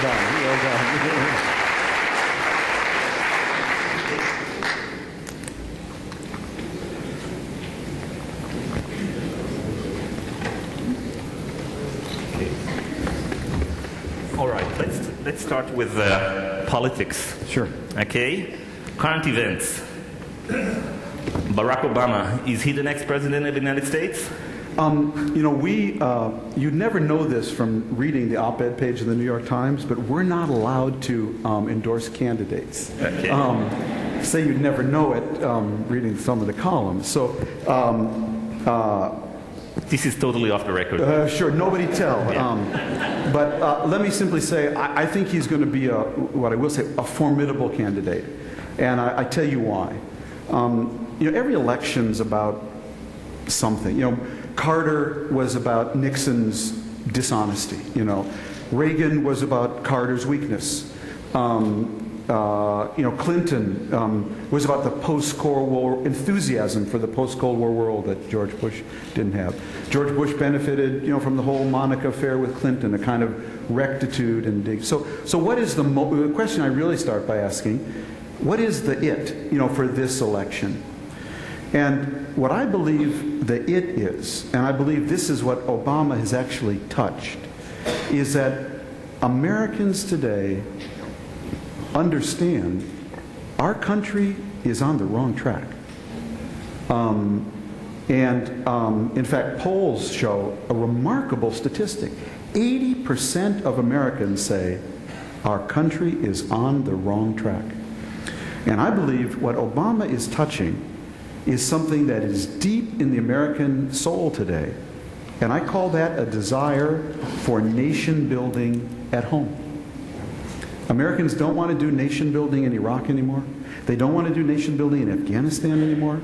done. Well done. All right, let's start with politics. Sure. Okay, current events. Barack Obama, is he the next president of the United States? You'd never know this from reading the op-ed page of the New York Times, but we're not allowed to endorse candidates. Okay. Say you'd never know it reading some of the columns. So. This is totally off the record. Sure, nobody tell. Yeah. But let me simply say, I think he's going to be a formidable candidate, and I tell you why. Every election's about something. Carter was about Nixon's dishonesty. Reagan was about Carter's weakness. Clinton was about the post-Cold War enthusiasm for the post-Cold War world that George Bush didn't have. George Bush benefited, from the whole Monica affair with Clinton, a kind of rectitude and dig. So what is the question I really start by asking? What is the it, for this election? And what I believe the it is, and I believe this is what Obama has actually touched, is that Americans today understand our country is on the wrong track. In fact, polls show a remarkable statistic. 80% of Americans say our country is on the wrong track. And I believe what Obama is touching is something that is deep in the American soul today. And I call that a desire for nation building at home. Americans don't want to do nation building in Iraq anymore. They don't want to do nation building in Afghanistan anymore.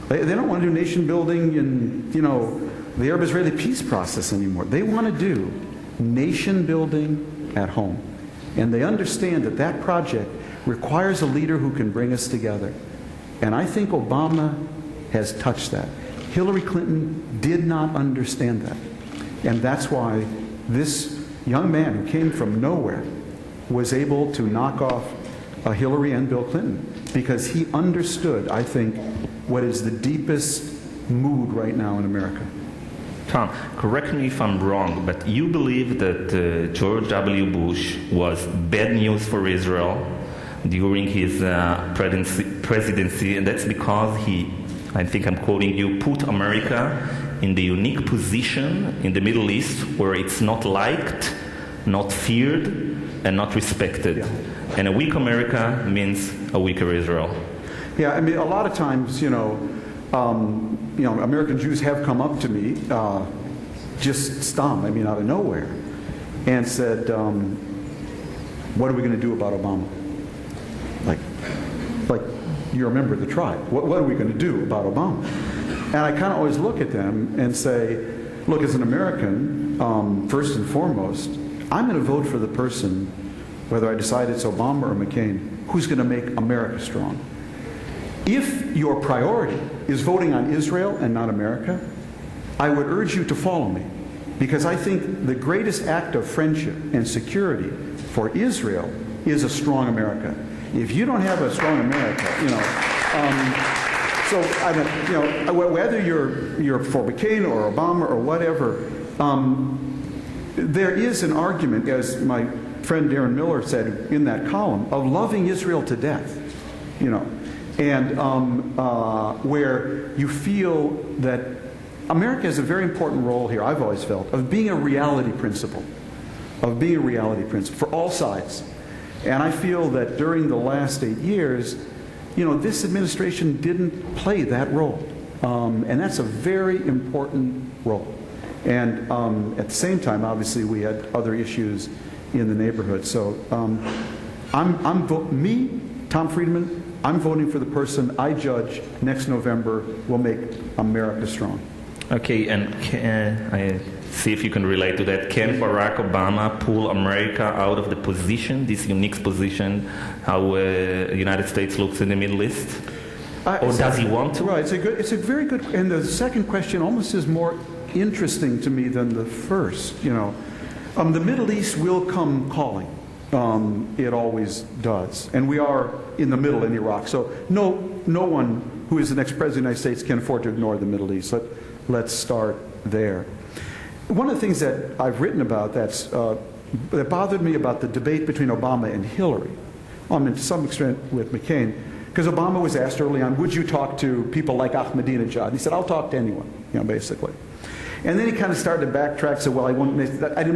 They don't want to do nation building in, the Arab-Israeli peace process anymore. They want to do nation building at home. And they understand that that project requires a leader who can bring us together. And I think Obama has touched that. Hillary Clinton did not understand that. And that's why this young man who came from nowhere was able to knock off Hillary and Bill Clinton, because he understood, I think, what is the deepest mood right now in America. Tom, correct me if I'm wrong, but you believe that George W. Bush was bad news for Israel during his presidency, and that's because he, I think I'm quoting you, put America in the unique position in the Middle East where it's not liked, not feared, and not respected. Yeah. And a weak America means a weaker Israel. Yeah, I mean, a lot of times, American Jews have come up to me, just stunned, out of nowhere, and said, what are we going to do about Obama? Like you're a member of the tribe. What are we going to do about Obama? And I kind of always look at them and say, look, as an American, first and foremost, I'm going to vote for the person, whether I decide it's Obama or McCain, who's going to make America strong. If your priority is voting on Israel and not America, I would urge you to follow me, because I think the greatest act of friendship and security for Israel is a strong America. If you don't have a strong America, so I don't, whether you're for McCain or Obama or whatever, there is an argument, as my friend Darren Miller said in that column, of loving Israel to death, and where you feel that America has a very important role here, I've always felt, of being a reality principle for all sides. And I feel that during the last 8 years, this administration didn't play that role. And that's a very important role. And at the same time, obviously, we had other issues in the neighborhood. So Tom Friedman, I'm voting for the person I judge next November will make America strong. Okay, and I see if you can relate to that. Can Barack Obama pull America out of the position, this unique position, how the United States looks in the Middle East? Or does he want to? Right, it's a very good, and the second question almost is more interesting to me than the first. The Middle East will come calling. It always does. And we are in the middle in Iraq. So no one who is the next president of the United States can afford to ignore the Middle East. Let's start there. One of the things that I've written about that bothered me about the debate between Obama and Hillary, to some extent with McCain, because Obama was asked early on, would you talk to people like Ahmadinejad? And he said, I'll talk to anyone, basically. And then he kind of started to backtrack, said, well, I didn't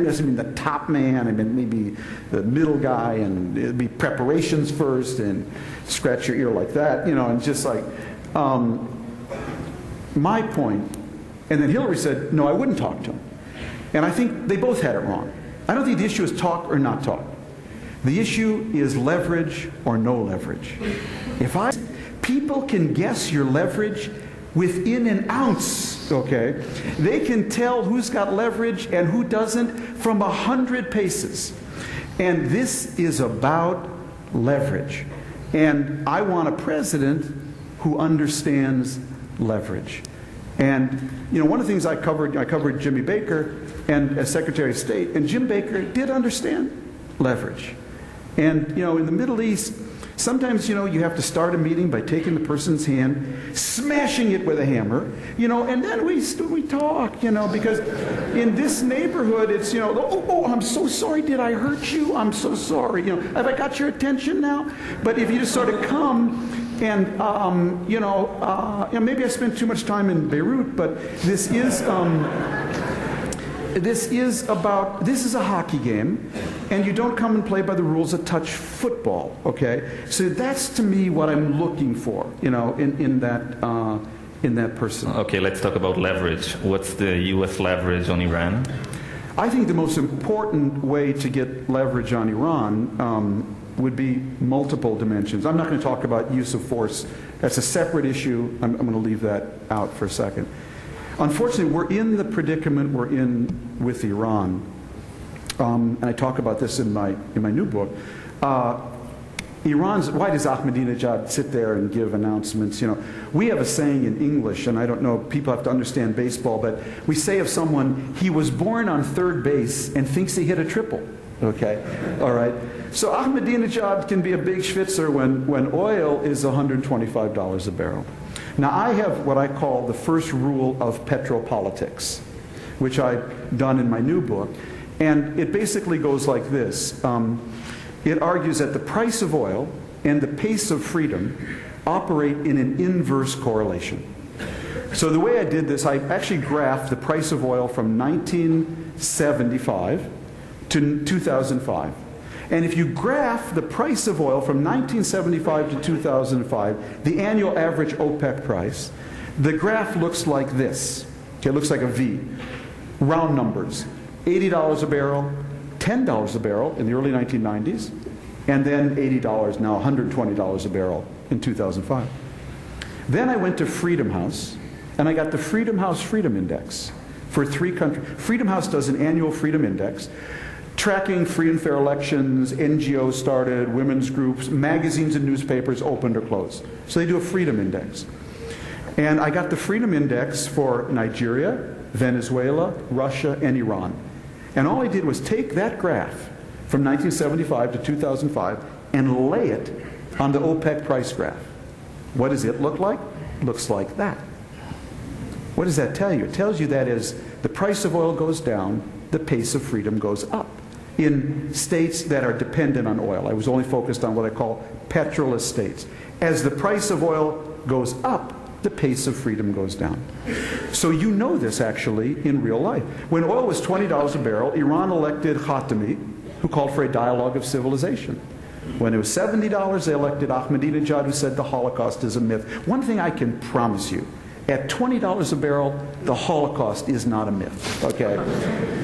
necessarily mean the top man, I meant maybe the middle guy, and it'd be preparations first, and scratch your ear like that, and just like, my point. And then Hillary said, no, I wouldn't talk to him. And I think they both had it wrong. I don't think the issue is talk or not talk. The issue is leverage or no leverage. People can guess your leverage within an ounce, okay? They can tell who's got leverage and who doesn't from 100 paces. And this is about leverage. And I want a president who understands leverage. And one of the things I covered Jimmy Baker and as Secretary of State, and Jim Baker did understand leverage. And in the Middle East, sometimes you have to start a meeting by taking the person's hand, smashing it with a hammer, and then we talk, because in this neighborhood it's oh, I'm so sorry, did I hurt you? I'm so sorry, have I got your attention now? But if you just sort of come and maybe I spent too much time in Beirut, but this is a hockey game, and you don't come and play by the rules of touch football, okay? So that's to me what I'm looking for, in that person. Okay, let's talk about leverage. What's the U.S. leverage on Iran? I think the most important way to get leverage on Iran would be multiple dimensions. I'm not going to talk about use of force. That's a separate issue. I'm going to leave that out for a second. Unfortunately, we're in the predicament we're in with Iran. And I talk about this in my new book. Why does Ahmadinejad sit there and give announcements? We have a saying in English, and I don't know, people have to understand baseball, but we say of someone, he was born on third base and thinks he hit a triple. Okay, all right. So Ahmadinejad can be a big schwitzer when oil is $125 a barrel. Now I have what I call the first rule of petropolitics, which I've done in my new book, and it basically goes like this. It argues that the price of oil and the pace of freedom operate in an inverse correlation. So the way I did this, I actually graphed the price of oil from 1975 to 2005. And if you graph the price of oil from 1975 to 2005, the annual average OPEC price, the graph looks like this. Okay, it looks like a V. Round numbers. $80 a barrel, $10 a barrel in the early 1990s, and then $80, now $120 a barrel in 2005. Then I went to Freedom House, and I got the Freedom House Freedom Index for 3 countries. Freedom House does an annual freedom index, tracking free and fair elections, NGOs started, women's groups, magazines and newspapers opened or closed. So they do a freedom index. And I got the freedom index for Nigeria, Venezuela, Russia, and Iran. And all I did was take that graph from 1975 to 2005 and lay it on the OPEC price graph. What does it look like? It looks like that. What does that tell you? It tells you that as the price of oil goes down, the pace of freedom goes up. In states that are dependent on oil, I was only focused on what I call petrolist states. As the price of oil goes up, the pace of freedom goes down. So you know this actually in real life. When oil was $20 a barrel, Iran elected Khatami, who called for a dialogue of civilization. When it was $70, they elected Ahmadinejad, who said the Holocaust is a myth. One thing I can promise you, at $20 a barrel, the Holocaust is not a myth, okay?